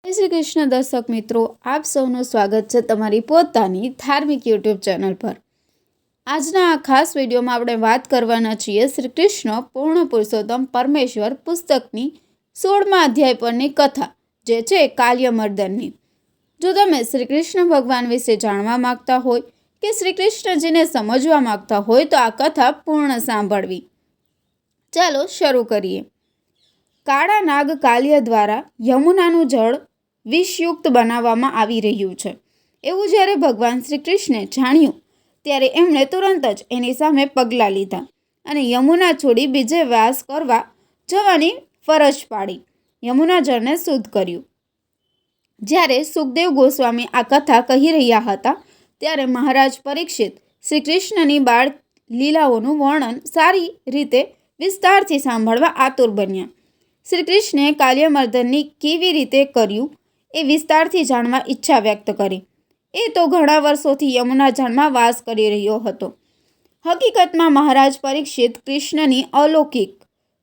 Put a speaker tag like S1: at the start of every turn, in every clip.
S1: જય શ્રી કૃષ્ણ દર્શક મિત્રો, આપ સૌનું સ્વાગત છે તમારી પોતાની ધાર્મિક યુટ્યુબ ચેનલ પર। આજના આ ખાસ વિડીયોમાં આપણે વાત કરવાના છીએ શ્રી કૃષ્ણ પૂર્ણ પુરુષોત્તમ પરમેશ્વર પુસ્તકની 16મા અધ્યાય પરની કથા, જે છે કાલ્યમર્દનની। જો તમે શ્રી કૃષ્ણ ભગવાન વિશે જાણવા માગતા હોય કે શ્રી કૃષ્ણજીને સમજવા માગતા હોય તો આ કથા પૂર્ણ સાંભળવી। ચાલો શરૂ કરીએ। કાળા નાગ કાલ્ય દ્વારા યમુનાનું જળ વિષયુક્ત બનાવવામાં આવી રહ્યું છે એવું જ્યારે ભગવાન શ્રી કૃષ્ણે જાણ્યું ત્યારે એમણે તુરંત જ એની સામે પગલાં લીધા અને યમુના છોડી બીજે વાસ કરવા જવાની ફરજ પાડી યમુના જળને શુદ્ધ કર્યું। જ્યારે સુખદેવ ગોસ્વામી આ કથા કહી રહ્યા હતા ત્યારે મહારાજ પરીક્ષિત શ્રી કૃષ્ણની બાળ લીલાઓનું વર્ણન સારી રીતે વિસ્તારથી સાંભળવા આતુર બન્યા। શ્રી કૃષ્ણે કાલ્યમર્દનની કેવી રીતે કર્યું એ વિસ્તારથી જાણવા ઈચ્છા વ્યક્ત કરી। એ તો ઘણા વર્ષોથી યમુના જળમાં વાસ કરી રહ્યો હતો। હકીકતમાં મહારાજ પરીક્ષિત કૃષ્ણની અલૌકિક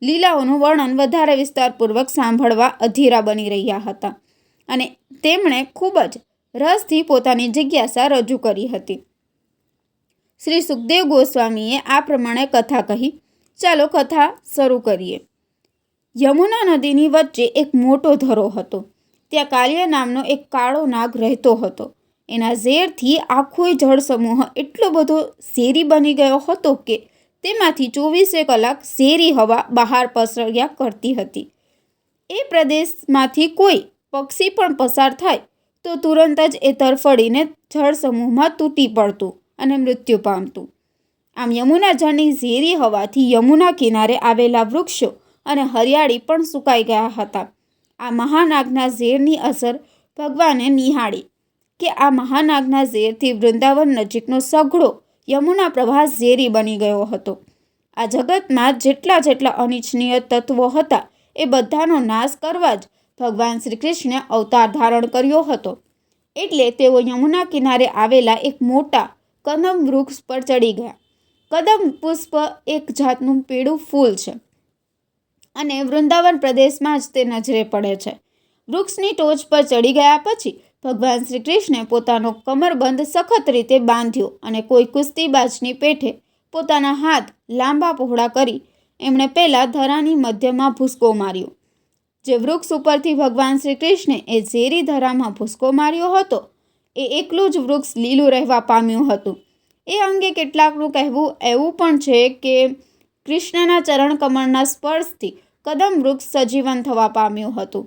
S1: લીલાઓનું વર્ણન વધારે વિસ્તારપૂર્વક સાંભળવા અધીરા બની રહ્યા હતા અને તેમણે ખૂબ જ રસથી પોતાની જિજ્ઞાસા રજૂ કરી હતી। શ્રી સુખદેવ ગોસ્વામીએ આ પ્રમાણે કથા કહી। ચાલો કથા શરૂ કરીએ। યમુના નદીની વચ્ચે એક મોટો ધરો હતો। ત્યાં કાલ્ય નામનો એક કાળો નાગ રહેતો હતો। એના ઝેરથી આખો જળ સમૂહ એટલો બધો ઝેરી બની ગયો હતો કે તેમાંથી 24 કલાક ઝેરી હવા બહાર પસર્યા કરતી હતી। એ પ્રદેશમાંથી કોઈ પક્ષી પણ પસાર થાય તો તુરંત જ એ તરફડીને જળ સમૂહમાં તૂટી પડતું અને મૃત્યુ પામતું। આમ યમુના જળની ઝેરી હવાથી યમુના કિનારે આવેલા વૃક્ષો અને હરિયાળી પણ સુકાઈ ગયા હતા। આ મહાનાગના ઝેરની અસર ભગવાને નિહાળી કે આ મહાનાગના ઝેરથી વૃંદાવન નજીકનો સઘળો યમુના પ્રવાહ ઝેરી બની ગયો હતો। આ જગતમાં જેટલા અનિચ્છનીય તત્વો હતા એ બધાનો નાશ કરવા જ ભગવાન શ્રી કૃષ્ણે અવતાર ધારણ કર્યો હતો। એટલે તેઓ યમુના કિનારે આવેલા એક મોટા કદમ વૃક્ષ પર ચડી ગયા। કદમ પુષ્પ એક જાતનું પીળું ફૂલ છે અને વૃંદાવન પ્રદેશમાં જ તે નજરે પડે છે। વૃક્ષની ટોચ પર ચડી ગયા પછી ભગવાન શ્રી કૃષ્ણે પોતાનો કમરબંધ સખત રીતે બાંધ્યો અને કોઈ કુસ્તીબાજની પેઠે પોતાના હાથ લાંબા પહોળા કરી એમણે પહેલાં ધરાની મધ્યમાં ભૂસકો માર્યો। જે વૃક્ષ ઉપરથી ભગવાન શ્રી કૃષ્ણે એ ઝેરી ધરામાં ભૂસકો માર્યો હતો એ એકલું જ વૃક્ષ લીલું રહેવા પામ્યું હતું। એ અંગે કેટલાકનું કહેવું એવું પણ છે કે કૃષ્ણના ચરણ કમળના સ્પર્શથી કદમ વૃક્ષ સજીવન થવા પામ્યું હતું।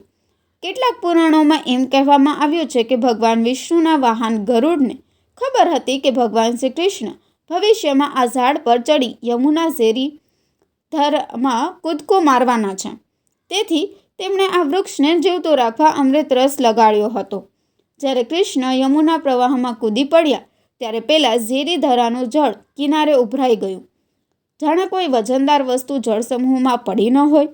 S1: કેટલાક પુરાણોમાં એમ કહેવામાં આવ્યું છે કે ભગવાન વિષ્ણુના વાહન ગરુડને ખબર હતી કે ભગવાન શ્રી કૃષ્ણ ભવિષ્યમાં આ ઝાડ પર ચડી યમુના ઝેરી ધરમાં કૂદકો મારવાના છે। તેથી તેમણે આ વૃક્ષને જીવતો રાખવા અમૃત રસ લગાડ્યો હતો। જ્યારે કૃષ્ણ યમુના પ્રવાહમાં કૂદી પડ્યા ત્યારે પેલા ઝેરી ધરાનું જળ કિનારે ઉભરાઈ ગયું, જાણે કોઈ વજનદાર વસ્તુ જળ સમૂહમાં પડી ન હોય।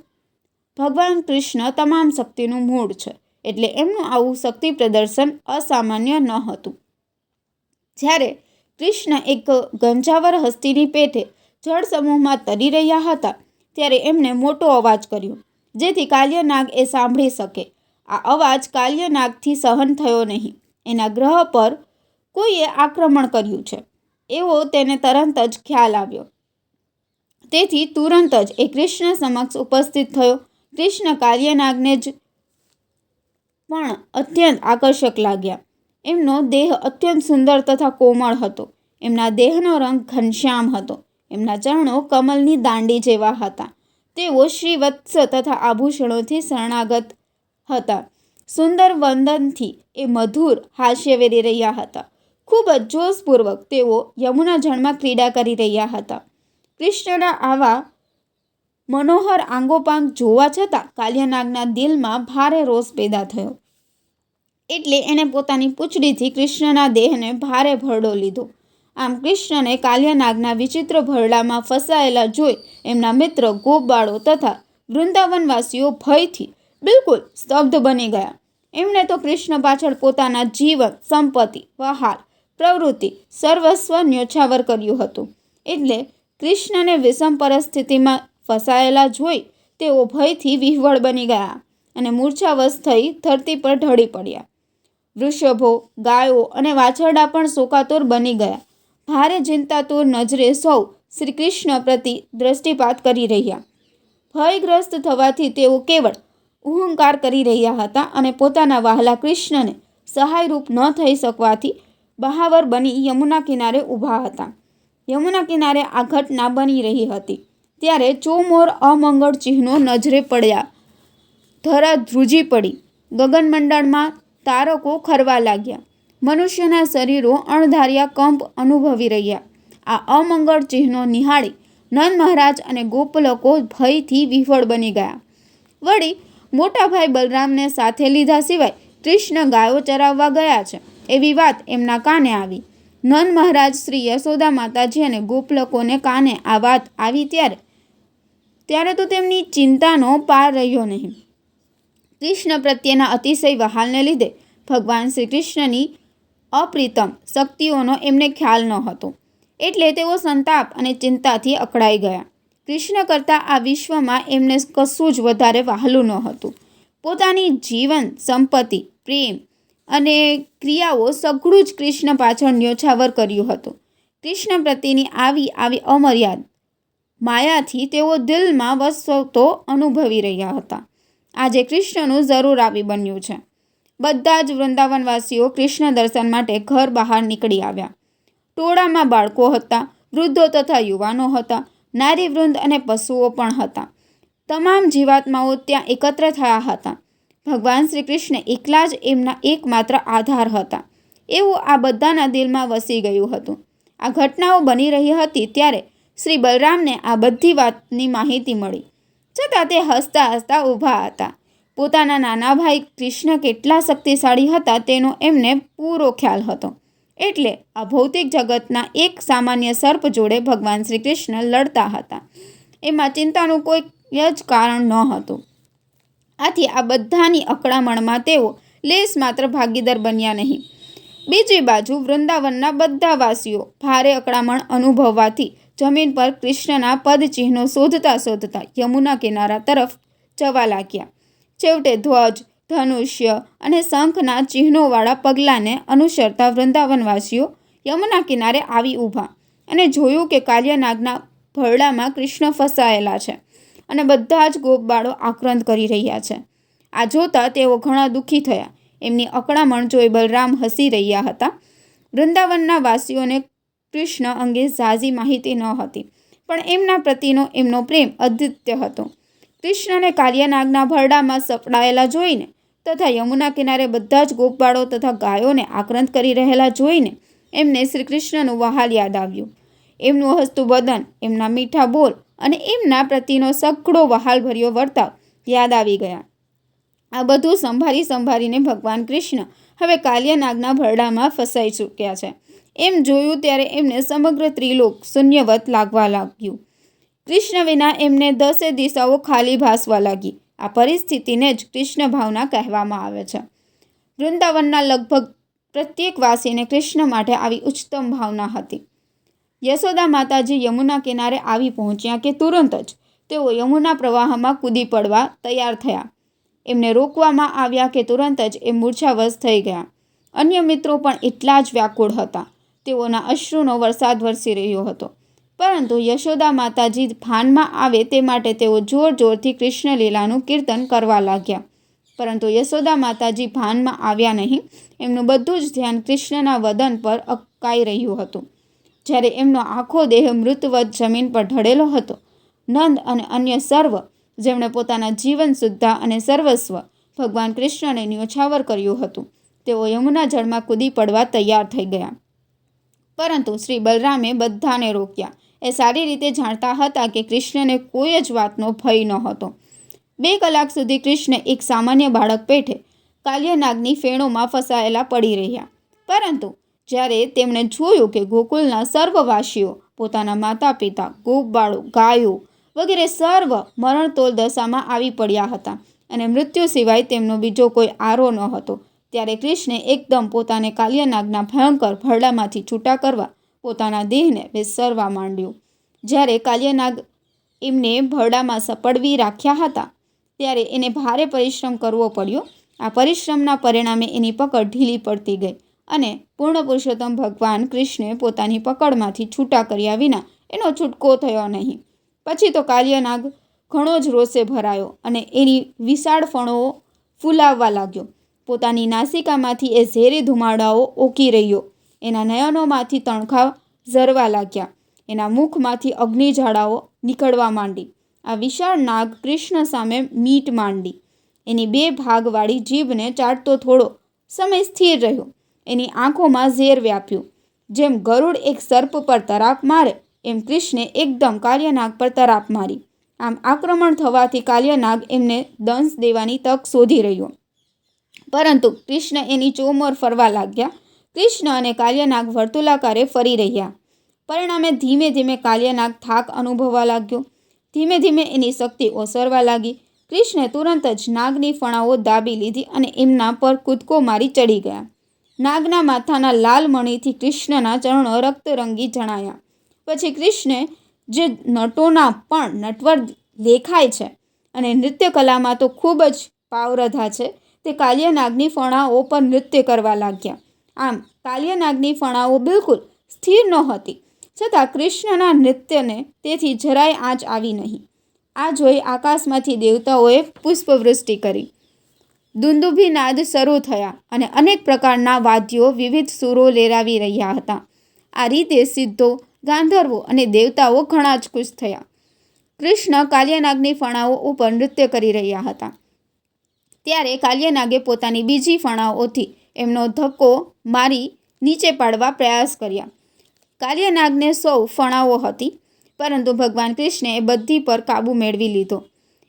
S1: ભગવાન કૃષ્ણ તમામ શક્તિનું મૂળ છે એટલે એમનું આવું શક્તિ પ્રદર્શન અસામાન્ય ન હતું। જ્યારે કૃષ્ણ એક ગંજાવર હસ્તીની પેઠે જળ સમૂહમાં તરી રહ્યા હતા ત્યારે એમણે મોટો અવાજ કર્યો જેથી કાલ્યનાગ એ સાંભળી શકે। આ અવાજ કાલ્યનાગથી સહન થયો નહીં। એના ગ્રહ પર કોઈએ આક્રમણ કર્યું છે એવો તેને તરત જ ખ્યાલ આવ્યો। તેથી તુરંત જ એ કૃષ્ણ સમક્ષ ઉપસ્થિત થયો। કૃષ્ણ કાલ્યનાગને જ પણ અત્યંત આકર્ષક લાગ્યા। એમનો દેહ અત્યંત સુંદર તથા કોમળ હતો। એમના દેહનો રંગ ઘનશ્યામ હતો। એમના ચરણો કમલની દાંડી જેવા હતા। તેઓ શ્રીવત્સ તથા આભૂષણોથી શરણાગત હતા। સુંદર વંદનથી એ મધુર હાસ્ય વેરી રહ્યા હતા। ખૂબ જ જોશપૂર્વક તેઓ યમુના જળમાં ક્રીડા કરી રહ્યા હતા। કૃષ્ણના આવા મનોહર આંગોપાંગ જોવા છતાં કાલ્યનાગના દિલમાં ભારે રોષ પેદા થયો। એટલે એણે પોતાની પૂંછડીથી કૃષ્ણના દેહને ભારે ભરડો લીધો। આમ કૃષ્ણને કાલ્યનાગના વિચિત્ર ભરડામાં ફસાયેલા જોઈ એમના મિત્ર ગોપબાળો તથા વૃંદાવનવાસીઓ ભયથી બિલકુલ સ્તબ્ધ બની ગયા। એમણે તો કૃષ્ણ પાછળ પોતાના જીવન, સંપત્તિ, વહાલ, પ્રવૃત્તિ સર્વસ્વ ન્યોછાવર કર્યું હતું। એટલે કૃષ્ણને વિષમ પરિસ્થિતિમાં ફસાયેલા જોઈ તેઓ ભયથી વિહ્વળ બની ગયા અને મૂર્છાવશ થઈ ધરતી પર ઢળી પડ્યા. વૃષભો, ગાયો અને વાછરડા પણ શોકાતુર બની ગયા. ભારે ચિંતાતુર નજરે સૌ શ્રી કૃષ્ણ પ્રતિ દ્રષ્ટિપાત કરી રહ્યા. ભયગ્રસ્ત થવાથી તેઓ કેવળ હુંકાર કરી રહ્યા હતા અને પોતાના વહાલા કૃષ્ણને સહાયરૂપ ન થઈ શકવાથી બહાવર બની યમુના કિનારે ઊભા હતા. યમુના કિનારે આ ઘટના બની રહી હતી ત્યારે ચોમોર અમંગળ ચિહ્નો નજરે પડ્યા. ધરા ધ્રુજી પડી. ગગનમંડળમાં તારકો ખરવા લાગ્યા. મનુષ્યના શરીરો અણધાર્યા કંપ અનુભવી રહ્યા. આ અમંગળ ચિહ્નો નિહાળી નંદ મહારાજ અને ગોપલકો ભયથી વિફળ બની ગયા. વળી મોટા ભાઈ બલરામને સાથે લીધા સિવાય કૃષ્ણ ગાયો ચરાવવા ગયા છે એવી વાત એમના કાને આવી. નંદ મહારાજ, શ્રી યશોદા માતાજી અને ગોપલકોને કાને આ વાત આવી ત્યારે તો તેમની ચિંતાનો પાર રહ્યો નહીં. કૃષ્ણ પ્રત્યેના અતિશય વહાલને લીધે ભગવાન શ્રી કૃષ્ણની અપ્રિતમ શક્તિઓનો એમને ખ્યાલ ન હતો, એટલે તેઓ સંતાપ અને ચિંતાથી અકળાઈ ગયા. કૃષ્ણ કરતાં આ વિશ્વમાં એમને કશું જ વધારે વહાલું ન હતું. પોતાની જીવન, સંપત્તિ, પ્રેમ અને ક્રિયાઓ સઘળું જ કૃષ્ણ પાછળ ન્યોછાવર કર્યું હતું. કૃષ્ણ પ્રત્યેની આવી અમર્યાદ માયાથી તેઓ દિલમાં વસતો અનુભવી રહ્યા હતા. આજે કૃષ્ણનું જરૂર આવી બન્યું છે. બધા જ વૃંદાવનવાસીઓ કૃષ્ણ દર્શન માટે ઘર બહાર નીકળી આવ્યા. ટોળામાં બાળકો હતા, વૃદ્ધો તથા યુવાનો હતા, નારીવૃંદ અને પશુઓ પણ હતા. તમામ જીવાત્માઓ ત્યાં એકત્ર થયા હતા. ભગવાન શ્રી કૃષ્ણ એકલા જ એમના એકમાત્ર આધાર હતા એવું આ બધાના દિલમાં વસી ગયું હતું. આ ઘટનાઓ બની રહી હતી ત્યારે શ્રી બલરામને આ બધી વાતની માહિતી મળી. છતાં તે હસતા હસતા ઊભા હતા. પોતાના નાના ભાઈ કૃષ્ણ કેટલા શક્તિશાળી હતા તેનો એમને પૂરો ખ્યાલ હતો. એટલે આ ભૌતિક જગતના એક સામાન્ય સર્પ જોડે ભગવાન શ્રી કૃષ્ણ લડતા હતા. એમાં ચિંતાનું કોઈ જ કારણ ન હતું. આથી આ બધાની અકળામણમાં તેઓ લેશ માત્ર ભાગીદાર બન્યા નહીં. બીજી બાજુ વૃંદાવનના બધા વાસીઓ ભારે અકળામણ અનુભવવાથી જમીન પર કૃષ્ણના પદચિહ્નો શોધતા શોધતા યમુના કિનારા તરફ જવા લાગ્યા. છેવટે ધ્વજ, ધનુષ્ય અને શંખના ચિહ્નોવાળા પગલાંને અનુસરતા વૃંદાવનવાસીઓ યમુના કિનારે આવી ઊભા અને જોયું કે કાલિયાનાગના ભરડામાં કૃષ્ણ ફસાયેલા છે અને બધા જ ગોપબાળો આક્રંદ કરી રહ્યા છે. આ જોતા તેઓ ઘણા દુઃખી થયા. એમની અકળામણ જોઈ બલરામ હસી રહ્યા હતા. વૃંદાવનના વાસીઓને કૃષ્ણ અંગે ઝાઝી માહિતી ન હતી, પણ એમના પ્રતિનો એમનો પ્રેમ અદ્વિતીય હતો. કૃષ્ણને કાલિયાનાગના ભરડામાં સપડાયેલા જોઈને તથા યમુના કિનારે બધા જ ગોપબાળો તથા ગાયોને આક્રંદ કરી રહેલા જોઈને એમને શ્રી કૃષ્ણનું વહાલ યાદ આવ્યું. એમનું હસતું બદન, એમના મીઠા બોલ અને એમના પ્રતિનો સઘળો વહાલભર્યો વર્તાવ યાદ આવી ગયા. આ બધું સંભાળીને ભગવાન કૃષ્ણ હવે કાલિયાનાગના ભરડામાં ફસાઈ ચૂક્યા છે એમ જોયું ત્યારે એમને સમગ્ર ત્રિલોક શૂન્યવત લાગવા લાગ્યું. કૃષ્ણ વિના એમને 10 દિશાઓ ખાલી ભાસવા લાગી. આ પરિસ્થિતિને જ કૃષ્ણ ભાવના કહેવામાં આવે છે. વૃંદાવનના લગભગ પ્રત્યેક વાસીને કૃષ્ણ માટે આવી ઉચ્ચતમ ભાવના હતી. યશોદા માતાજી યમુના કિનારે આવી પહોંચ્યા કે તુરંત જ તેઓ યમુના પ્રવાહમાં કૂદી પડવા તૈયાર થયા. એમને રોકવામાં આવ્યા કે તુરંત જ એ મૂર્છાવશ થઈ ગયા. અન્ય મિત્રો પણ એટલા જ વ્યાકુળ હતા. તેઓના અશ્રુનો વરસાદ વરસી રહ્યો હતો. પરંતુ યશોદા માતાજી ભાનમાં આવે તે માટે તેઓ જોર જોરથી કૃષ્ણ લીલાનું કીર્તન કરવા લાગ્યા. પરંતુ યશોદા માતાજી ભાનમાં આવ્યા નહીં. એમનું બધું જ ધ્યાન કૃષ્ણના વદન પર અટકાઈ રહ્યું હતું. જ્યારે એમનો આખો દેહ મૃતવત જમીન પર ઢળેલો હતો, નંદ અને અન્ય સર્વ જેમણે પોતાના જીવન સુદ્ધા અને સર્વસ્વ ભગવાન કૃષ્ણને ન્યોછાવર કર્યું હતું, તેઓ યમુના જળમાં કૂદી પડવા તૈયાર થઈ ગયા. પરંતુ શ્રી બલરામે બધાને રોક્યા. એ સારી રીતે જાણતા હતા કે કૃષ્ણને કોઈ જ વાતનો ભય નહોતો. 2 કલાક સુધી કૃષ્ણ એક સામાન્ય બાળક પેઠે કાલિયાનાગની ફેણોમાં ફસાયેલા પડી રહ્યા. પરંતુ જ્યારે તેમણે જોયું કે ગોકુલના સર્વવાસીઓ પોતાના માતા પિતા, ગોપબાળો, ગાયો વગેરે સર્વ મરણતોલ દશામાં આવી પડ્યા હતા અને મૃત્યુ સિવાય તેમનો બીજો કોઈ આરો ન હતો, ત્યારે કૃષ્ણે એકદમ પોતાને કાલિયાનાગના ભયંકર ભરડામાંથી છૂટા કરવા પોતાના દેહને વિસરવા માંડ્યું. જ્યારે કાલિયાનાગ એમને ભરડામાં સપડવી રાખ્યા હતા ત્યારે એને ભારે પરિશ્રમ કરવો પડ્યો. આ પરિશ્રમના પરિણામે એની પકડ ઢીલી પડતી ગઈ અને પૂર્ણ પુરુષોત્તમ ભગવાન કૃષ્ણે પોતાની પકડમાંથી છૂટા કર્યા વિના એનો છૂટકો થયો નહીં. પછી તો કાલિયાનાગ ઘણો જ રોષે ભરાયો અને એની વિશાળ ફણો ફૂલાવવા લાગ્યો. પોતાની નાસિકામાંથી એ ઝેરી ધુમાડાઓ ઓકી રહ્યો. એના નયનોમાંથી તણખા ઝરવા લાગ્યા. એના મુખમાંથી અગ્નિજ્વાળાઓ નીકળવા માંડી. આ વિશાળ નાગ કૃષ્ણ સામે મીટ માંડી. એની 2 ભાગવાળી જીભને ચાટતો થોડો સમય સ્થિર રહ્યો. એની આંખોમાં ઝેર વ્યાપ્યું. જેમ ગરુડ એક સર્પ પર તરાપ મારે એમ કૃષ્ણે એકદમ કાલિયાનાગ પર તરાપ મારી. આમ આક્રમણ થવાથી કાલિયાનાગ એમને દંશ દેવાની તક શોધી રહ્યો. પરંતુ કૃષ્ણ એની ચોમોર ફરવા લાગ્યા. કૃષ્ણ અને કાલિયાનાગ વર્તુળાકારે ફરી રહ્યા. પરિણામે ધીમે ધીમે કાલિયાનાગ થાક અનુભવવા લાગ્યો. ધીમે ધીમે એની શક્તિ ઓસરવા લાગી. કૃષ્ણે તુરંત જ નાગની ફણાઓ દાબી લીધી અને એમના પર કૂદકો મારી ચડી ગયા. નાગના માથાના લાલ મણીથી કૃષ્ણના ચરણો રક્તરંગી જણાયા. પછી કૃષ્ણે જે નટોના પણ નટવર દેખાય છે અને નૃત્ય કલામાં તો ખૂબ જ પાવરધા છે, તે કાલિયાનાગની ફણાઓ પર નૃત્ય કરવા લાગ્યા. આમ કાલિયાનાગની ફણાઓ બિલકુલ સ્થિર નહોતી, છતાં કૃષ્ણના નૃત્યને તેથી જરાય આંચ આવી નહીં. આ જોઈ આકાશમાંથી દેવતાઓએ પુષ્પવૃષ્ટિ કરી. દુંદુભી નાદ શરૂ થયા અને અનેક પ્રકારના વાદ્યો વિવિધ સૂરો લેરાવી રહ્યા હતા. આ રીતે સિદ્ધો, ગાંધર્વો અને દેવતાઓ ઘણા જ ખુશ થયા. કૃષ્ણ કાલિયાનાગની ફણાઓ ઉપર નૃત્ય કરી રહ્યા હતા. ત્યારે કાલિયાનાગે પોતાની બીજી ફણાઓથી એમનો ધક્કો મારી નીચે પાડવા પ્રયાસ કર્યા. કાલિયાનાગને 100 ફણાઓ હતી, પરંતુ ભગવાન કૃષ્ણે એ બધી પર કાબૂ મેળવી લીધો.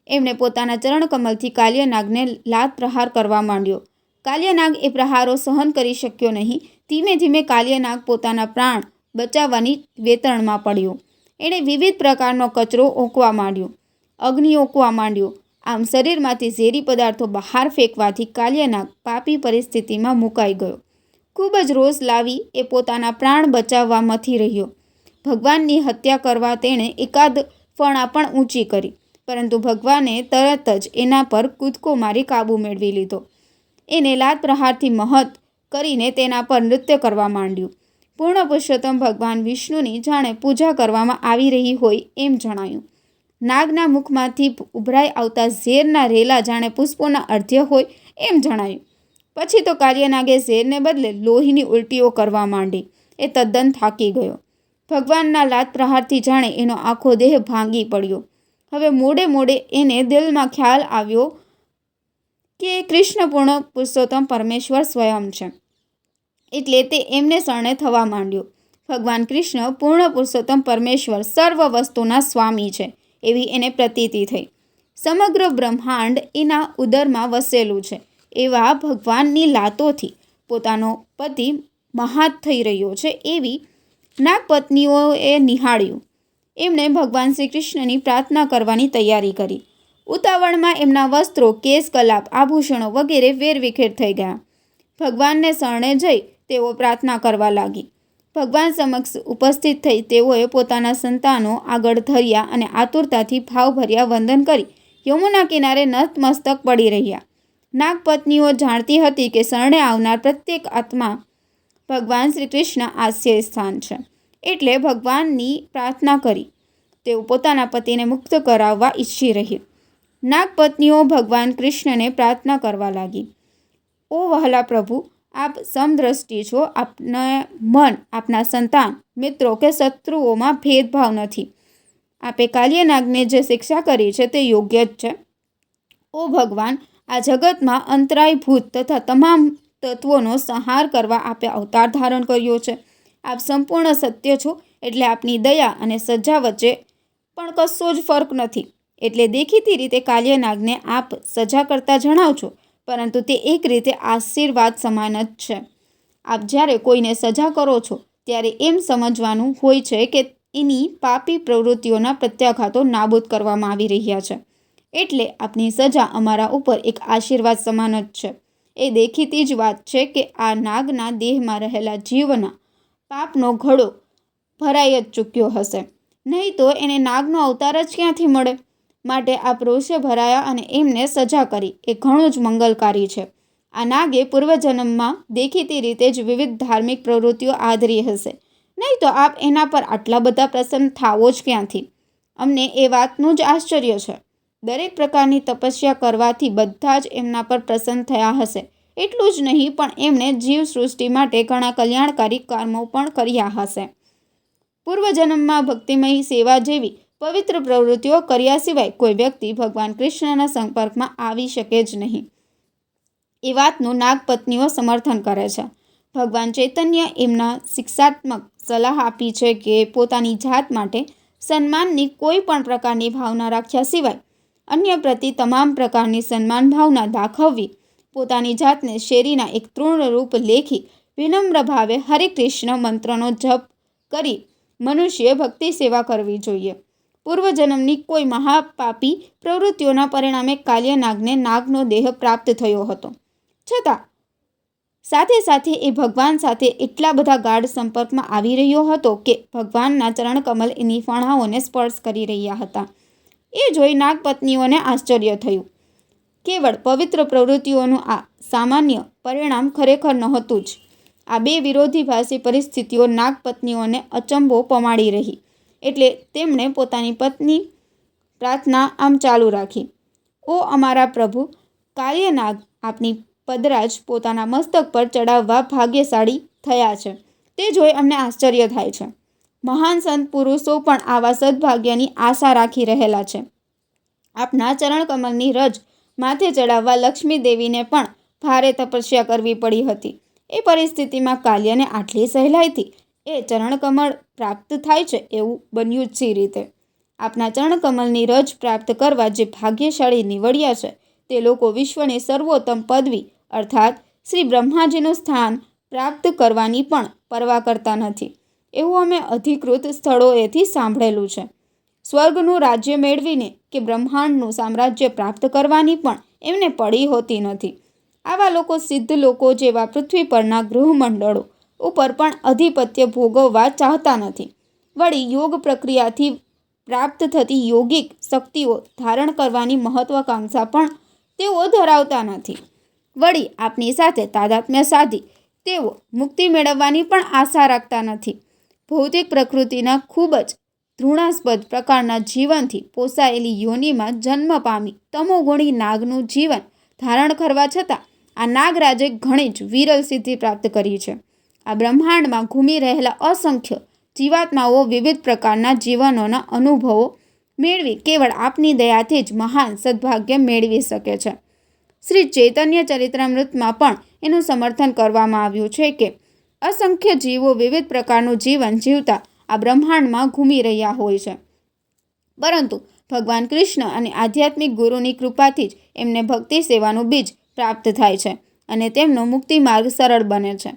S1: એમણે પોતાના ચરણકમલથી કાલિયાનાગને લાત પ્રહાર કરવા માંડ્યો. કાલિયાનાગ એ પ્રહારો સહન કરી શક્યો નહીં. ધીમે ધીમે કાલિયાનાગ પોતાના પ્રાણ બચાવવાની વેતરણમાં પડ્યો. એણે વિવિધ પ્રકારનો કચરો ઓકવા માંડ્યો, અગ્નિ ઓકવા માંડ્યો. આમ શરીરમાંથી ઝેરી પદાર્થો બહાર ફેંકવાથી કાલિયાનાગ પાપી પરિસ્થિતિમાં મુકાઈ ગયો. ખૂબ જ રોષ લાવી એ પોતાના પ્રાણ બચાવવા મથી રહ્યો. ભગવાનની હત્યા કરવા તેણે એકાદ ફણા પણ ઊંચી કરી, પરંતુ ભગવાને તરત જ એના પર કૂદકો મારી કાબૂ મેળવી લીધો. એને લાત પ્રહારથી મહત કરીને તેના પર નૃત્ય કરવા માંડ્યું. પૂર્ણ પુરુષોત્તમ ભગવાન વિષ્ણુની જાણે પૂજા કરવામાં આવી રહી હોય એમ જણાયું. નાગના મુખમાંથી ઉભરાઈ આવતા ઝેરના રેલા જાણે પુષ્પોના અર્ધ્ય હોય એમ જણાયું. પછી તો કાલિયાનાગે ઝેરને બદલે લોહીની ઉલટીઓ કરવા માંડી. એ તદ્દન થાકી ગયો. ભગવાનના લાત પ્રહારથી જાણે એનો આખો દેહ ભાંગી પડ્યો. હવે મોડે મોડે એને દિલમાં ખ્યાલ આવ્યો કે કૃષ્ણ પૂર્ણ પુરુષોત્તમ પરમેશ્વર સ્વયં છે, એટલે તે એમને શરણે થવા માંડ્યો. ભગવાન કૃષ્ણ પૂર્ણ પુરુષોત્તમ પરમેશ્વર સર્વ વસ્તુના સ્વામી છે એવી એને પ્રતીતિ થઈ. સમગ્ર બ્રહ્માંડ એના ઉદરમાં વસેલું છે એવા ભગવાનની લાતોથી પોતાનો પતિ મહાત થઈ રહ્યો છે એવી નાગપત્નીઓએ નિહાળ્યું. એમણે ભગવાન શ્રી કૃષ્ણની પ્રાર્થના કરવાની તૈયારી કરી. ઉતાવળમાં એમના વસ્ત્રો, કેસ, કલાપ, આભૂષણો વગેરે વેરવિખેર થઈ ગયા. ભગવાનને શરણે જઈ તેઓ પ્રાર્થના કરવા લાગી. ભગવાન સમક્ષ ઉપસ્થિત થઈ તેઓએ પોતાના સંતાનો આગળ ધર્યા અને આતુરતાથી ભાવભર્યા વંદન કરી યમુના કિનારે નતમસ્તક પડી રહ્યા. નાગપત્નીઓ જાણતી હતી કે શરણે આવનાર પ્રત્યેક આત્મા ભગવાન શ્રી કૃષ્ણ આશ્રય સ્થાન છે, એટલે ભગવાનની પ્રાર્થના કરી તેઓ પોતાના પતિને મુક્ત કરાવવા ઈચ્છી રહી. નાગપત્નીઓ ભગવાન કૃષ્ણને પ્રાર્થના કરવા લાગી. ઓ વહાલા પ્રભુ, આપ સમદ્રષ્ટિ છો. આપને મન, આપના સંતાન, મિત્રો કે શત્રુઓમાં ભેદભાવ નથી. આપે કાલિયાનાગને જે શિક્ષા કરી છે તે યોગ્ય જ છે. ઓ ભગવાન, આ જગતમાં અંતરાયભૂત તથા તમામ તત્વોનો સંહાર કરવા આપે અવતાર ધારણ કર્યો છે. આપ સંપૂર્ણ સત્ય છો, એટલે આપની દયા અને સજા વચ્ચે પણ કશો જ ફર્ક નથી. એટલે દેખીતી રીતે કાલિયાનાગને આપ સજા કરતા જણાવ છો, પરંતુ તે એક રીતે આશીર્વાદ સમાન જ છે. આપ જ્યારે કોઈને સજા કરો છો ત્યારે એમ સમજવાનું હોય છે કે એની પાપી પ્રવૃત્તિઓના પ્રત્યાઘાતો નાબૂદ કરવામાં આવી રહ્યા છે. એટલે આપની સજા અમારા ઉપર એક આશીર્વાદ સમાન જ છે. એ દેખીતી જ વાત છે કે આ નાગના દેહમાં રહેલા જીવના પાપનો ઘડો ભરાઈ જ ચૂક્યો હશે, નહીં તો એને નાગનો અવતાર જ ક્યાંથી મળે. માટે આપ રોષે ભરાયા અને એમને સજા કરી એ ઘણું જ મંગલકારી છે. આ નાગે પૂર્વજન્મમાં દેખીતી રીતે જ વિવિધ ધાર્મિક પ્રવૃત્તિઓ આદરી હશે, નહીં તો આપ એના પર આટલા બધા પ્રસન્ન થાવો જ ક્યાંથી? અમને એ વાતનું જ આશ્ચર્ય છે. દરેક પ્રકારની તપસ્યા કરવાથી બધા જ એમના પર પ્રસન્ન થયા હશે. એટલું જ નહીં, પણ એમણે જીવસૃષ્ટિ માટે ઘણા કલ્યાણકારી કર્મો પણ કર્યા હશે. પૂર્વજન્મમાં ભક્તિમય સેવા જેવી પવિત્ર પ્રવૃત્તિઓ કર્યા સિવાય કોઈ વ્યક્તિ ભગવાન કૃષ્ણના સંપર્કમાં આવી શકે જ નહીં. એ વાતનું નાગપત્નીઓ સમર્થન કરે છે. ભગવાન ચૈતન્ય એમના શિક્ષાત્મક સલાહ આપી છે કે પોતાની જાત માટે સન્માનની કોઈ પણ પ્રકારની ભાવના રાખ્યા સિવાય અન્ય પ્રતિ તમામ પ્રકારની સન્માન ભાવના દાખવવી, પોતાની જાતને શેરીના એક તૃણરૂપ લેખી વિનમ્ર ભાવે હરે કૃષ્ણ મંત્રનો જપ કરી મનુષ્ય ભક્તિ સેવા કરવી જોઈએ. પૂર્વજન્મની કોઈ મહાપાપી પ્રવૃત્તિઓના પરિણામે કાલિયનાગને નાગનો દેહ પ્રાપ્ત થયો હતો. છતાં સાથે સાથે એ ભગવાન સાથે એટલા બધા ગાઢ સંપર્કમાં આવી રહ્યો હતો કે ભગવાનના ચરણકમલ એની ફણાઓને સ્પર્શ કરી રહ્યા હતા. એ જોઈ નાગપત્નીઓને આશ્ચર્ય થયું. કેવળ પવિત્ર પ્રવૃત્તિઓનું આ સામાન્ય પરિણામ ખરેખર નહોતું જ. આ બે વિરોધીભાસી પરિસ્થિતિઓ નાગપત્નીઓને અચંબો પમાડી રહી. એટલે તેમણે પોતાની પત્ની પ્રાર્થના આમ ચાલુ રાખી: ઓ અમારા પ્રભુ કાલિયનાગ, આપની પદરાજ પોતાના મસ્તક પર ચડાવવા ભાગ્યશાળી થયા છે, તે જોઈ અમને આશ્ચર્ય થાય છે. મહાન સંત પુરુષો પણ આવા સદભાગ્યની આશા રાખી રહેલા છે. આપના ચરણકમલની રજ માથે ચડાવવા લક્ષ્મી દેવીને પણ ભારે તપસ્યા કરવી પડી હતી. એ પરિસ્થિતિમાં કાલ્યને આટલી સહેલાઈથી એ ચરણકમળ પ્રાપ્ત થાય છે એવું બન્યું જ સી રીતે? આપના ચરણકમલની રજ પ્રાપ્ત કરવા જે ભાગ્યશાળી નીવડ્યા છે તે લોકો વિશ્વની સર્વોત્તમ પદવી અર્થાત શ્રી બ્રહ્માજીનું સ્થાન પ્રાપ્ત કરવાની પણ પરવા કરતા નથી, એવું અમે અધિકૃત સ્થળોએથી સાંભળેલું છે. સ્વર્ગનું રાજ્ય મેળવીને કે બ્રહ્માંડનું સામ્રાજ્ય પ્રાપ્ત કરવાની પણ એમને પડી હોતી નથી. આવા લોકો સિદ્ધ લોકો જેવા પૃથ્વી પરના ગૃહમંડળો ઉપર પણ અધિપત્ય ભોગવવા ચાહતા નથી. વળી યોગ પ્રક્રિયાથી પ્રાપ્ત થતી યોગિક શક્તિઓ ધારણ કરવાની મહત્વાકાંક્ષા પણ તેઓ ધરાવતા નથી. વળી આપની સાથે તાદાત્મ્ય સાધી તેઓ મુક્તિ મેળવવાની પણ આશા રાખતા નથી. ભૌતિક પ્રકૃતિના ખૂબ જ ઘૃણાસ્પદ પ્રકારના જીવનથી પોસાયેલી યોનિમાં જન્મ પામી તમોગુણી નાગનું જીવન ધારણ કરવા છતાં આ નાગરાજે ઘણી જ વિરલ સિદ્ધિ પ્રાપ્ત કરી છે. આ બ્રહ્માંડમાં ઘૂમી રહેલા અસંખ્ય જીવાત્માઓ વિવિધ પ્રકારના જીવનોના અનુભવો મેળવી કેવળ આપની દયાથી જ મહાન સદભાગ્ય મેળવી શકે છે. શ્રી ચૈતન્ય ચરિત્રામૃતમાં પણ એનું સમર્થન કરવામાં આવ્યું છે કે અસંખ્ય જીવો વિવિધ પ્રકારનું જીવન જીવતા આ બ્રહ્માંડમાં ઘૂમી રહ્યા હોય છે, પરંતુ ભગવાન કૃષ્ણ અને આધ્યાત્મિક ગુરુની કૃપાથી જ એમને ભક્તિ સેવાનું બીજ પ્રાપ્ત થાય છે અને તેમનો મુક્તિ માર્ગ સરળ બને છે.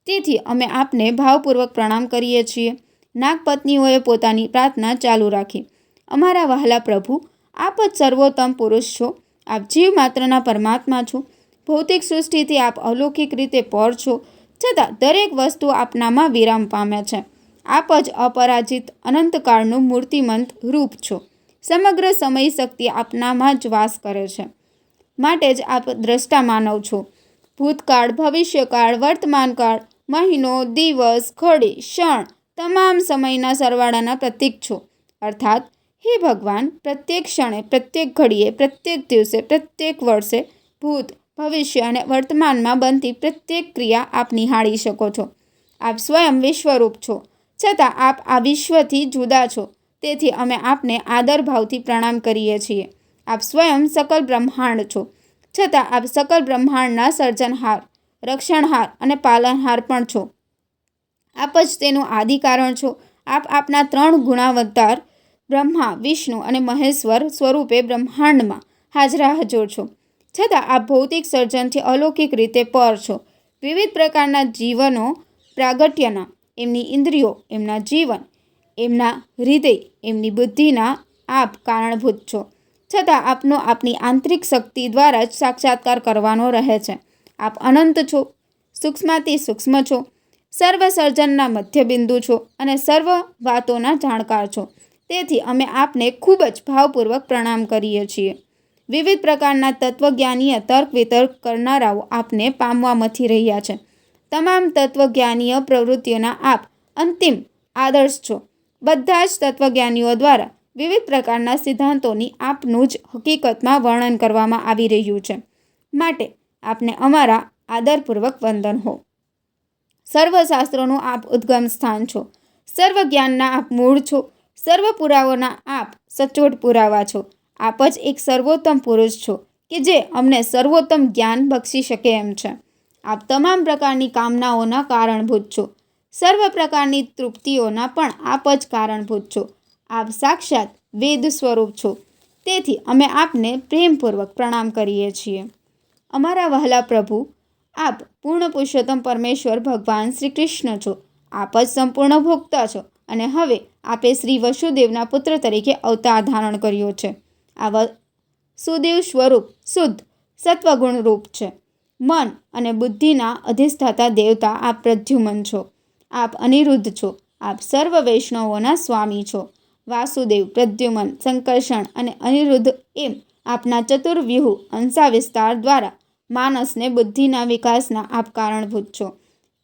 S1: તેથી અમે આપને ભાવપૂર્વક પ્રણામ કરીએ છીએ. નાગપત્નીઓએ પોતાની પ્રાર્થના ચાલુ રાખી: અમારા વહાલા પ્રભુ, આપ જ સર્વોત્તમ પુરુષ છો. આપ જીવ માત્રના પરમાત્મા છો. ભૌતિક સૃષ્ટિથી આપ અલૌકિક રીતે પર છો, છતાં દરેક વસ્તુ આપનામાં વિરામ પામે છે. આપ જ અપરાજિત અનંતકાળનું મૂર્તિમંત રૂપ છો. સમગ્ર સમય શક્તિ આપનામાં જ વાસ કરે છે. માટે જ આપ દ્રષ્ટા માનવ છો. ભૂતકાળ, ભવિષ્યકાળ, વર્તમાનકાળ, મહિનો, દિવસ, ઘડી, ક્ષણ તમામ સમયના સરવાળાના પ્રતીક છો. અર્થાત હે ભગવાન, પ્રત્યેક ક્ષણે, પ્રત્યેક ઘડીએ, પ્રત્યેક દિવસે, પ્રત્યેક વર્ષે, ભૂત, ભવિષ્ય અને વર્તમાનમાં બનતી પ્રત્યેક ક્રિયા આપ નિહાળી શકો છો. આપ સ્વયં વિશ્વરૂપ છો, છતાં આપ આ વિશ્વથી જુદા છો. તેથી અમે આપને આદરભાવથી પ્રણામ કરીએ છીએ. આપ સ્વયં સકલ બ્રહ્માંડ છો, છતાં આપ સકલ બ્રહ્માંડના સર્જનહાર, રક્ષણહાર અને પાલનહાર પણ છો. આપ જ તેનું આદિ કારણ છો. આપ આપના 3 ગુણાવતાર બ્રહ્મા, વિષ્ણુ અને મહેશ્વર સ્વરૂપે બ્રહ્માંડમાં હાજરા હજુર છો, છતાં આપ ભૌતિક સર્જનથી અલૌકિક રીતે પર છો. વિવિધ પ્રકારના જીવનો પ્રાગટ્યના, એમની ઇન્દ્રિયો, એમના જીવન, એમના હૃદય, એમની બુદ્ધિના આપ કારણભૂત છો, છતાં આપનો આપની આંતરિક શક્તિ દ્વારા જ સાક્ષાત્કાર કરવાનો રહે છે. આપ અનંત છો, સૂક્ષ્માતિ સૂક્ષ્મ છો, સર્વ સર્જનના મધ્યબિંદુ છો અને સર્વ વાતોના જાણકાર છો. તેથી અમે આપને ખૂબ જ ભાવપૂર્વક પ્રણામ કરીએ છીએ. વિવિધ પ્રકારના તત્વજ્ઞાનીય તર્ક વિતર્ક કરનારાઓ આપને પામવા મથી રહ્યા છે. તમામ તત્વજ્ઞાનીય પ્રવૃત્તિઓના આપ અંતિમ આદર્શ છો. બધા જ તત્વજ્ઞાનીઓ દ્વારા વિવિધ પ્રકારના સિદ્ધાંતોની આપનું જ હકીકતમાં વર્ણન કરવામાં આવી રહ્યું છે. માટે આપને અમારા આદરપૂર્વક વંદન હો. સર્વશાસ્ત્રોનું આપ ઉદ્ગમ સ્થાન છો. સર્વ જ્ઞાનના આપ મૂળ છો. સર્વ પુરાવાના આપ સચોટ પુરાવા છો. આપ જ એક સર્વોત્તમ પુરુષ છો કે જે અમને સર્વોત્તમ જ્ઞાન બક્ષી શકે એમ છે. આપ તમામ પ્રકારની કામનાઓના કારણભૂત છો. સર્વ પ્રકારની તૃપ્તિઓના પણ આપ જ કારણભૂત છો. આપ સાક્ષાત વેદ સ્વરૂપ છો. તેથી અમે આપને પ્રેમપૂર્વક પ્રણામ કરીએ છીએ. અમારા વહાલા પ્રભુ, આપ પૂર્ણ પુરુષોત્તમ પરમેશ્વર ભગવાન શ્રી કૃષ્ણ છો. આપ જ સંપૂર્ણ ભોગતા છો અને હવે આપે શ્રી વસુદેવના પુત્ર તરીકે અવતાર ધારણ કર્યો છે. આ વસુદેવ સ્વરૂપ શુદ્ધ સત્વગુણ રૂપ છે. મન અને બુદ્ધિના અધિષ્ઠાતા દેવતા આપ પ્રદ્યુમન છો. આપ અનિરુદ્ધ છો. આપ સર્વ વૈષ્ણવોના સ્વામી છો. વાસુદેવ, પ્રદ્યુમન, સંકર્ષણ અને અનિરુદ્ધ એમ આપના ચતુર્વ્યુહ અંશા વિસ્તાર દ્વારા માનસને બુદ્ધિના વિકાસના આપ કારણભૂત છો.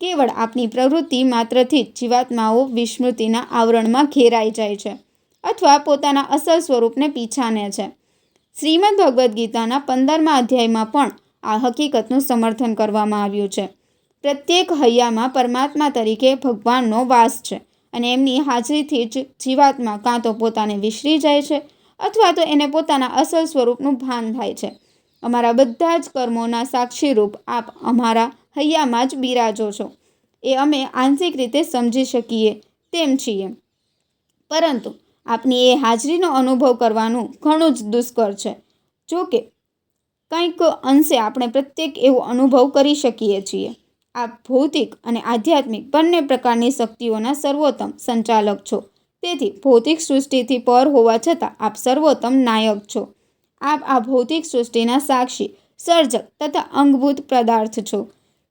S1: કેવળ આપની પ્રવૃત્તિ માત્રથી જ જીવાત્માઓ વિસ્મૃતિના આવરણમાં ઘેરાઈ જાય છે અથવા પોતાના અસલ સ્વરૂપને પીછાને છે. શ્રીમદ્ ભગવદ્ ગીતાના 15મા અધ્યાયમાં પણ આ હકીકતનું સમર્થન કરવામાં આવ્યું છે. પ્રત્યેક હૈયામાં પરમાત્મા તરીકે ભગવાનનો વાસ છે અને એમની હાજરીથી જ જીવાત્મા કાં તો પોતાને વિસરી જાય છે અથવા તો એને પોતાના અસલ સ્વરૂપનું ભાન થાય છે. અમારા બધા જ કર્મોના સાક્ષીરૂપ આપ અમારા હૈયામાં જ બિરાજો છો. એ અમે આંશિક રીતે સમજી શકીએ તેમ છીએ, પરંતુ આપની એ હાજરીનો અનુભવ કરવાનું ઘણું જ દુષ્કર છે. જો કે કંઈક અંશે આપણે પ્રત્યેક એવો અનુભવ કરી શકીએ છીએ. આપ ભૌતિક અને આધ્યાત્મિક બંને પ્રકારની શક્તિઓના સર્વોત્તમ સંચાલક છો. તેથી ભૌતિક સૃષ્ટિથી પર હોવા છતાં આપ સર્વોત્તમ નાયક છો. આપ આ ભૌતિક સૃષ્ટિના સાક્ષી, સર્જક તથા અંગભૂત પદાર્થ છો.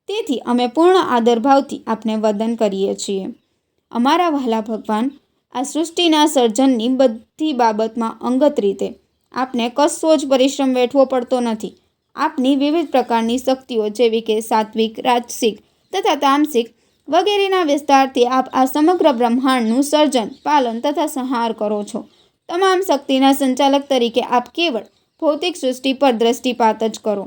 S1: તેથી અમે પૂર્ણ આદરભાવથી આપને વંદન કરીએ છીએ. અમારા વહાલા ભગવાન, આ સૃષ્ટિના સર્જનની બધી બાબતમાં અંગત રીતે આપને કશો જ પરિશ્રમ વેઠવો પડતો નથી. આપની વિવિધ પ્રકારની શક્તિઓ જેવી કે સાત્વિક, રાજસિક તથા તામસિક વગેરેના વિસ્તારથી આપ આ સમગ્ર બ્રહ્માંડનું સર્જન, પાલન તથા સંહાર કરો છો. તમામ શક્તિના સંચાલક તરીકે આપ કેવળ ભૌતિક સૃષ્ટિ પર દ્રષ્ટિપાત જ કરો.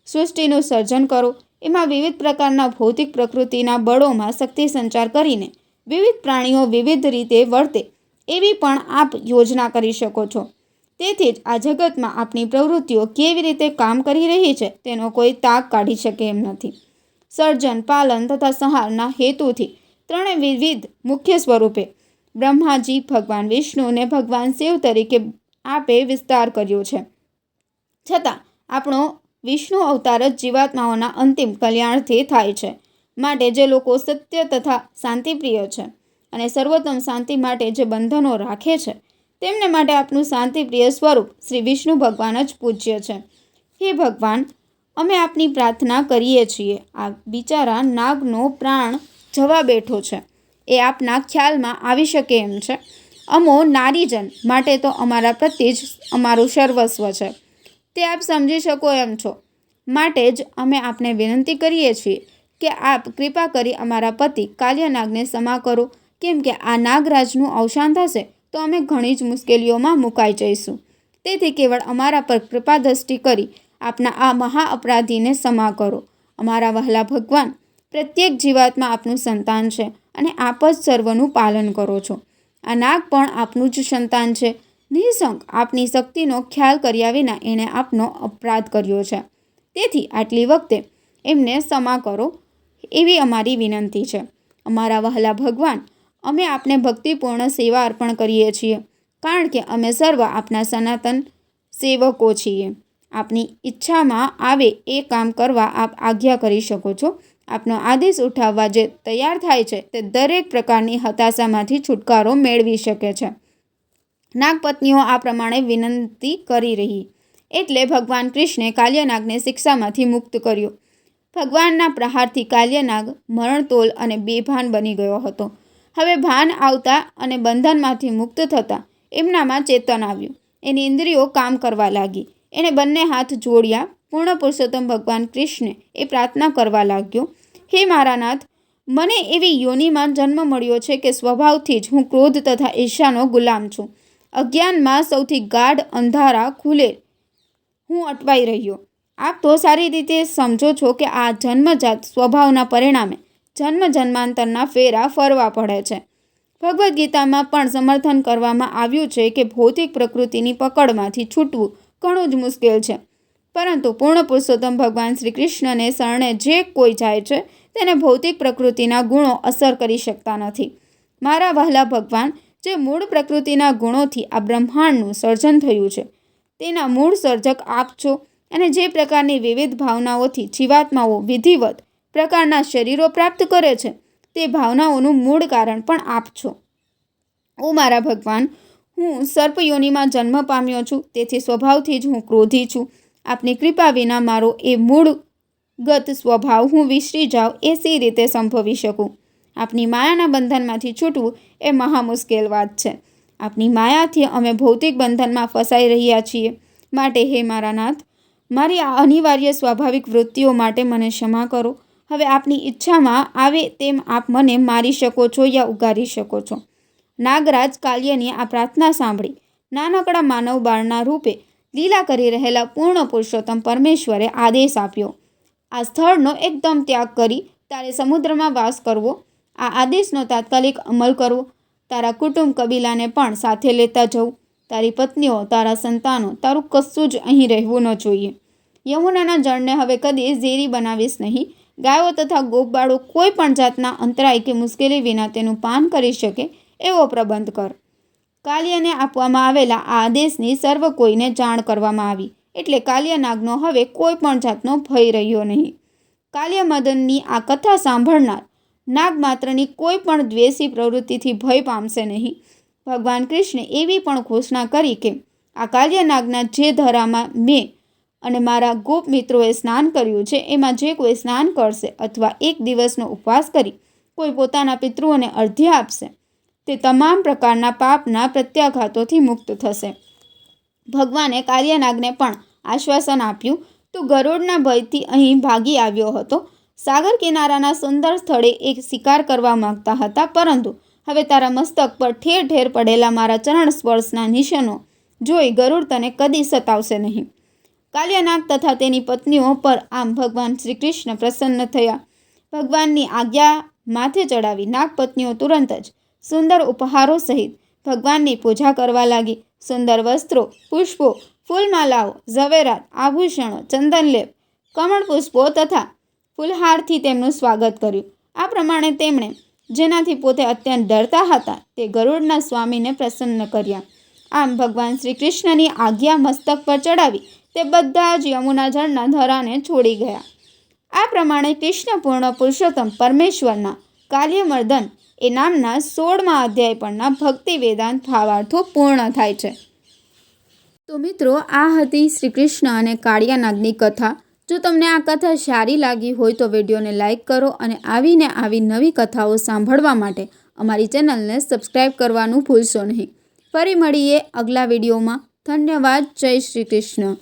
S1: સૃષ્ટિનું સર્જન કરો, એમાં વિવિધ પ્રકારના ભૌતિક પ્રકૃતિના બળોમાં શક્તિ સંચાર કરીને વિવિધ પ્રાણીઓ વિવિધ રીતે વર્તે એવી પણ આપ યોજના કરી શકો છો. તેથી જ આ જગતમાં આપની પ્રવૃત્તિઓ કેવી રીતે કામ કરી રહી છે તેનો કોઈ તાક કાઢી શકે એમ નથી. સર્જન, પાલન તથા સંહારના હેતુથી ત્રણેય વિવિધ મુખ્ય સ્વરૂપે બ્રહ્માજી, ભગવાન વિષ્ણુ અને ભગવાન શિવ તરીકે આપે વિસ્તાર કર્યો છે. છતાં આપણો વિષ્ણુ અવતાર જ જીવાત્માઓના અંતિમ કલ્યાણથી થાય છે. માટે જે લોકો સત્ય તથા શાંતિપ્રિય છે અને સર્વોત્તમ શાંતિ માટે જે બંધનો રાખે છે, તેમને માટે આપનું શાંતિપ્રિય સ્વરૂપ શ્રી વિષ્ણુ ભગવાન જ પૂજ્ય છે. હે ભગવાન, અમે આપની પ્રાર્થના કરીએ છીએ. આ બિચારા નાગનો પ્રાણ જવા બેઠો છે એ આપના ખ્યાલમાં આવી શકે એમ છે. અમો નારીજન માટે તો અમારા પ્રત્યે જ અમારું સર્વસ્વ છે, તે આપ સમજી શકો એમ છો. માટે જ અમે આપને વિનંતી કરીએ છીએ કે આપ કૃપા કરી અમારા પતિ કાલ્યનાગને ક્ષમા કરો. કેમ કે આ નાગરાજનું અવસાન થશે તો અમે ઘણી જ મુશ્કેલીઓમાં મુકાઈ જઈશું. તેથી કેવળ અમારા પર કૃપા દ્રષ્ટિ કરી આપના આ મહા અપરાધીને ક્ષમા કરો. અમારા વહાલા ભગવાન, પ્રત્યેક જીવાત્મા આપનું સંતાન છે અને આપ જ સર્વનું પાલન કરો છો. આ નાગ પણ આપનું જ સંતાન છે. નિઃશંક આપની શક્તિનો ખ્યાલ કર્યા વિના એણે આપનો અપરાધ કર્યો છે. તેથી આટલી વખતે એમને ક્ષમા કરો એવી અમારી વિનંતી છે. અમારા વહાલા ભગવાન, અમે આપને ભક્તિપૂર્ણ સેવા અર્પણ કરીએ છીએ, કારણ કે અમે સર્વ આપના સનાતન સેવકો છીએ. આપની ઈચ્છામાં આવે એ કામ કરવા આપ આજ્ઞા કરી શકો છો. આપનો આદેશ ઉઠાવવા જે તૈયાર થાય છે તે દરેક પ્રકારની હતાશામાંથી છુટકારો મેળવી શકે છે. નાગપત્નીઓ આ પ્રમાણે વિનંતી કરી રહી એટલે ભગવાન કૃષ્ણે કાલ્યનાગને શિક્ષામાંથી મુક્ત કર્યો. ભગવાનના પ્રહારથી કાલ્યનાગ મરણતોલ અને બેભાન બની ગયો હતો. હવે ભાન આવતા અને બંધનમાંથી મુક્ત થતાં એમનામાં ચેતન આવ્યું, એની ઇન્દ્રિયો કામ કરવા લાગી. એણે બંને હાથ જોડ્યા. પૂર્ણ પુરુષોત્તમ ભગવાન કૃષ્ણ એ પ્રાર્થના કરવા લાગ્યો, હે મારા નાથ, મને એવી યોનિમાં જન્મ મળ્યો છે કે સ્વભાવથી જ હું ક્રોધ તથા ઈર્ષાનો ગુલામ છું. અજ્ઞાનમાં સૌથી ગાઢ અંધારા ખુલે હું અટવાઈ રહ્યો. આપ તો સારી રીતે સમજો છો કે આ જન્મજાત સ્વભાવના પરિણામે જન્મ જન્માંતરના ફેરા ફરવા પડે છે. ભગવદ્ ગીતામાં પણ સમર્થન કરવામાં આવ્યું છે કે ભૌતિક પ્રકૃતિની પકડમાંથી છૂટવું ઘણું જ મુશ્કેલ છે, પરંતુ પૂર્ણ પુરુષોત્તમ ભગવાન શ્રી કૃષ્ણને શરણે જે કોઈ જાય છે તેને ભૌતિક પ્રકૃતિના ગુણો અસર કરી શકતા નથી. મારા વહાલા ભગવાન, જે મૂળ પ્રકૃતિના ગુણોથી આ બ્રહ્માંડનું સર્જન થયું છે તેના મૂળ સર્જક આપ છો, અને જે પ્રકારની વિવિધ ભાવનાઓથી જીવાત્માઓ વિધિવત પ્રકારના શરીરો પ્રાપ્ત કરે છે તે ભાવનાઓનું મૂળ કારણ પણ આપ છો. ઓ મારા ભગવાન, હું સર્પયોનિમાં જન્મ પામ્યો છું, તેથી સ્વભાવથી જ હું ક્રોધી છું. આપની કૃપા વિના મારો એ મૂળગત સ્વભાવ હું વિસરી જાઉં એ સી રીતે સંભવી શકું? આપની માયાના બંધનમાંથી છૂટવું એ મહા મુશ્કેલ વાત છે. આપની માયાથી અમે ભૌતિક બંધનમાં ફસાઈ રહ્યા છીએ. માટે હે મારા નાથ, મારી આ અનિવાર્ય સ્વાભાવિક વૃત્તિઓ માટે મને ક્ષમા કરો. હવે આપની ઈચ્છામાં આવે તેમ આપ મને મારી શકો છો યા ઉગારી શકો છો. નાગરાજ કાલ્યની આ પ્રાર્થના સાંભળી નાનકડા માનવ બાળના રૂપે લીલા કરી રહેલા પૂર્ણ પુરુષોત્તમ પરમેશ્વરે આદેશ આપ્યો, આ સ્થળનો એકદમ ત્યાગ કરી તારે સમુદ્રમાં વાસ કરવો. આ આદેશનો તાત્કાલિક અમલ કરવો. તારા કુટુંબ કબીલાને પણ સાથે લેતા જવું. તારી પત્નીઓ, તારા સંતાનો, તારું કશું જ અહીં રહેવું ન જોઈએ. યમુનાના જળને હવે કદી ઝેરી બનાવીશ નહીં. ગાયો તથા ગોપબાળો કોઈ પણ જાતના અંતરાય કે મુશ્કેલી વિના તેનું પાન કરી શકે એવો પ્રબંધ કર. કાલ્યને આપવામાં આવેલા આ આદેશની સર્વ કોઈને જાણ કરવામાં આવી, એટલે કાલ્યનાગનો હવે કોઈ પણ જાતનો ભય રહ્યો નહીં. કાલ્યમદનની આ કથા સાંભળનાર નાગ માત્રની કોઈ પણ દ્વેષી પ્રવૃત્તિથી ભય પામશે નહીં. ભગવાન કૃષ્ણે એવી પણ ઘોષણા કરી કે આ કાલ્યનાગના જે ધરામાં મેં અને મારા ગોપ મિત્રોએ સ્નાન કર્યું છે એમાં જે કોઈ સ્નાન કરશે અથવા એક દિવસનો ઉપવાસ કરી કોઈ પોતાના પિતૃઓને અર્ધ્ય આપશે તે તમામ પ્રકારના પાપના પ્રત્યાઘાતોથી મુક્ત થશે. ભગવાને કાલ્યનાગને પણ આશ્વાસન આપ્યું, તું ગરુડના ભયથી અહીં ભાગી આવ્યો હતો. સાગર કિનારાના સુંદર સ્થળે એક શિકાર કરવા માંગતા હતા, પરંતુ હવે તારા મસ્તક પર ઠેર ઠેર પડેલા મારા ચરણ સ્પર્શના નિશાનો જોઈ ગરુડ તને કદી સતાવશે નહીં. કાલ્યનાગ તથા તેની પત્નીઓ પર આમ ભગવાન શ્રી કૃષ્ણ પ્રસન્ન થયા. ભગવાનની આજ્ઞા માથે ચડાવી નાગપત્નીઓ તુરંત જ સુંદર ઉપહારો સહિત ભગવાનની પૂજા કરવા લાગી. સુંદર વસ્ત્રો, પુષ્પો, ફૂલમાલાઓ, ઝવેરાત, આભૂષણો, ચંદનલેપ, કમળ પુષ્પો તથા ફૂલહારથી તેમનું સ્વાગત કર્યું. આ પ્રમાણે તેમણે જેનાથી પોતે અત્યંત ડરતા હતા તે ગરુડના સ્વામીને પ્રસન્ન કર્યા. આમ ભગવાન શ્રી કૃષ્ણની આજ્ઞા મસ્તક પર ચડાવી તે બધા જ યમુના જળના ધરાને છોડી ગયા. આ પ્રમાણે કૃષ્ણ પૂર્ણ પુરુષોત્તમ પરમેશ્વરના કાલ્યમર્દન એ નામના 16મા અધ્યાય પરના ભક્તિ વેદાંત ભાવાર્થો પૂર્ણ થાય છે. તો મિત્રો, આ હતી શ્રી કૃષ્ણ અને કાળિયાનાગની કથા. જો તમને આ કથા સારી લાગી હોય તો વિડીયોને લાઇક કરો અને આવી નવી કથાઓ સાંભળવા માટે અમારી ચેનલને સબસ્ક્રાઈબ કરવાનું ભૂલશો નહીં. ફરી મળીએ અગલા વિડીયોમાં. ધન્યવાદ. જય શ્રી કૃષ્ણ.